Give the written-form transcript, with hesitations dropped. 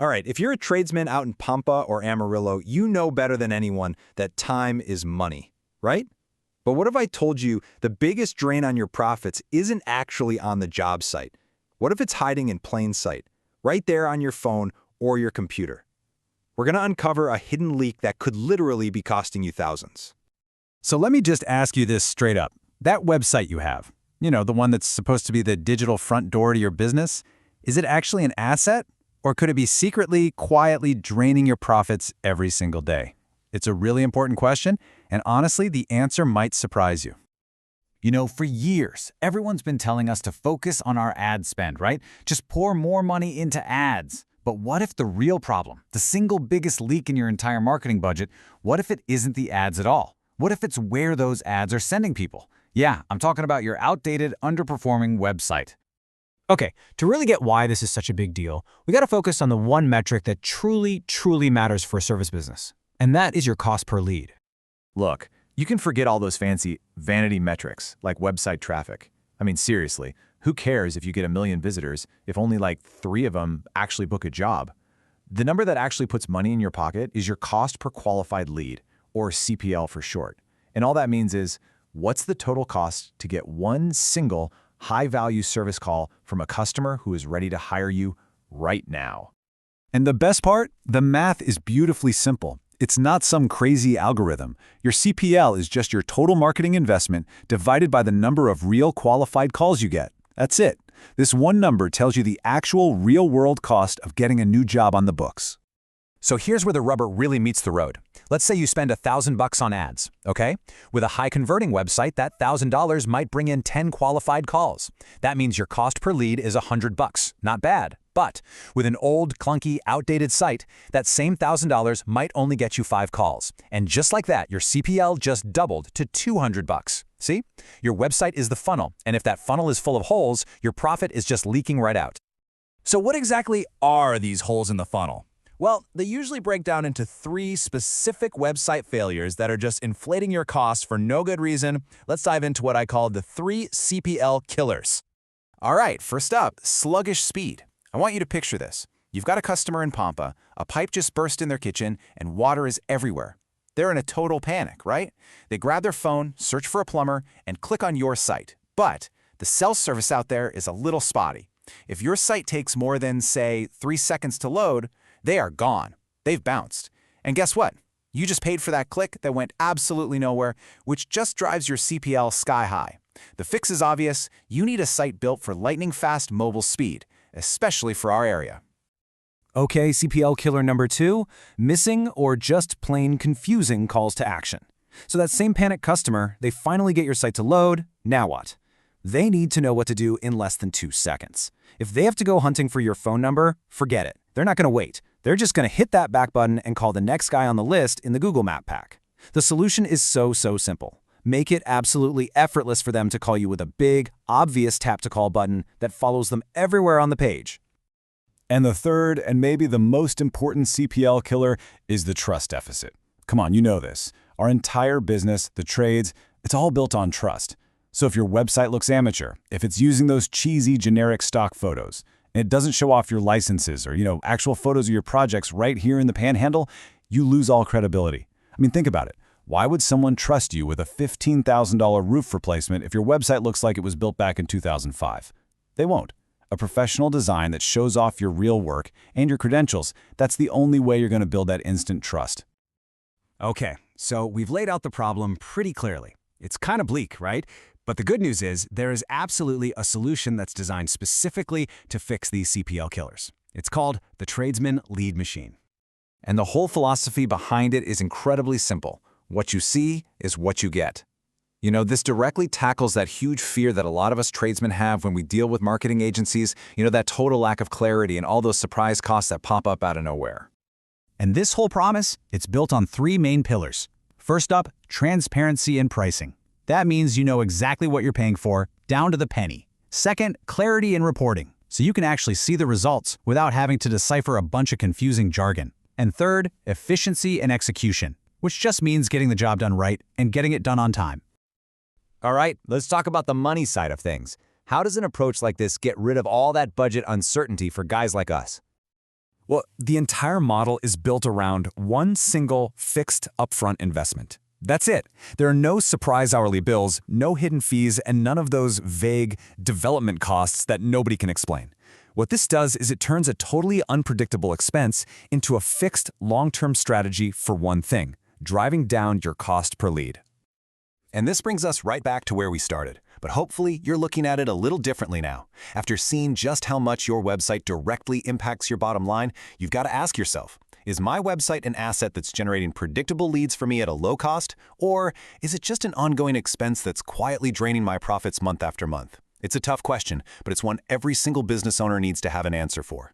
All right, if you're a tradesman out in Pampa or Amarillo, you know better than anyone that time is money, right? But what if I told you the biggest drain on your profits isn't actually on the job site? What if it's hiding in plain sight, right there on your phone or your computer? We're going to uncover a hidden leak that could literally be costing you thousands. So let me just ask you this straight up. That website you have, the one that's supposed to be the digital front door to your business, is it actually an asset? Or could it be secretly, quietly draining your profits every single day? It's a really important question, and honestly, the answer might surprise you. For years, everyone's been telling us to focus on our ad spend, right? Just pour more money into ads. But what if the real problem, the single biggest leak in your entire marketing budget, what if it isn't the ads at all? What if it's where those ads are sending people? Yeah, I'm talking about your outdated, underperforming website. Okay, to really get why this is such a big deal, we got to focus on the one metric that truly matters for a service business, and that is your cost per lead. Look, you can forget all those fancy vanity metrics like website traffic. I mean, seriously, who cares if you get 1 million visitors if only like 3 of them actually book a job? The number that actually puts money in your pocket is your cost per qualified lead, or CPL for short. And all that means is, what's the total cost to get one single high-value service call from a customer who is ready to hire you right now? And the best part? The math is beautifully simple. It's not some crazy algorithm. Your CPL is just your total marketing investment divided by the number of real qualified calls you get. That's it. This one number tells you the actual real-world cost of getting a new job on the books. So here's where the rubber really meets the road. Let's say you spend $1,000 on ads, okay? With a high-converting website, that $1,000 might bring in 10 qualified calls. That means your cost per lead is $100. Not bad. But with an old, clunky, outdated site, that same $1,000 might only get you 5 calls. And just like that, your CPL just doubled to $200. See? Your website is the funnel, and if that funnel is full of holes, your profit is just leaking right out. So what exactly are these holes in the funnel? Well, they usually break down into 3 specific website failures that are just inflating your costs for no good reason. Let's dive into what I call the 3 CPL killers. All right, first up, sluggish speed. I want you to picture this. You've got a customer in Pampa, a pipe just burst in their kitchen, and water is everywhere. They're in a total panic, right? They grab their phone, search for a plumber, and click on your site. But the cell service out there is a little spotty. If your site takes more than, say, 3 seconds to load, they are gone. They've bounced. And guess what? You just paid for that click that went absolutely nowhere, which just drives your CPL sky high. The fix is obvious. You need a site built for lightning-fast mobile speed, especially for our area. Okay, CPL killer number 2, missing or just plain confusing calls to action. So that same panicked customer, they finally get your site to load, now what? They need to know what to do in less than 2 seconds. If they have to go hunting for your phone number, forget it. They're not going to wait. They're just going to hit that back button and call the next guy on the list in the Google Map pack. The solution is so simple. Make it absolutely effortless for them to call you with a big, obvious tap-to-call button that follows them everywhere on the page. And the third, and maybe the most important CPL killer, is the trust deficit. Come on, you know this. Our entire business, the trades, it's all built on trust. So if your website looks amateur, if it's using those cheesy generic stock photos, and it doesn't show off your licenses or, actual photos of your projects right here in the panhandle, you lose all credibility. I mean, think about it. Why would someone trust you with a $15,000 roof replacement if your website looks like it was built back in 2005? They won't. A professional design that shows off your real work and your credentials, that's the only way you're going to build that instant trust. Okay, so we've laid out the problem pretty clearly. It's kind of bleak, right? But the good news is there is absolutely a solution that's designed specifically to fix these CPL killers. It's called the Tradesman Lead Machine. And the whole philosophy behind it is incredibly simple. What you see is what you get. This directly tackles that huge fear that a lot of us tradesmen have when we deal with marketing agencies, that total lack of clarity and all those surprise costs that pop up out of nowhere. And this whole promise, it's built on 3 main pillars. First up, transparency in pricing. That means you know exactly what you're paying for, down to the penny. Second, clarity in reporting, so you can actually see the results without having to decipher a bunch of confusing jargon. And third, efficiency and execution, which just means getting the job done right and getting it done on time. All right, let's talk about the money side of things. How does an approach like this get rid of all that budget uncertainty for guys like us? Well, the entire model is built around one single fixed upfront investment. That's it. There are no surprise hourly bills, no hidden fees, and none of those vague development costs that nobody can explain. What this does is it turns a totally unpredictable expense into a fixed long-term strategy for one thing: driving down your cost per lead. And this brings us right back to where we started. But hopefully you're looking at it a little differently now. After seeing just how much your website directly impacts your bottom line, you've got to ask yourself, is my website an asset that's generating predictable leads for me at a low cost, or is it just an ongoing expense that's quietly draining my profits month after month? It's a tough question, but it's one every single business owner needs to have an answer for.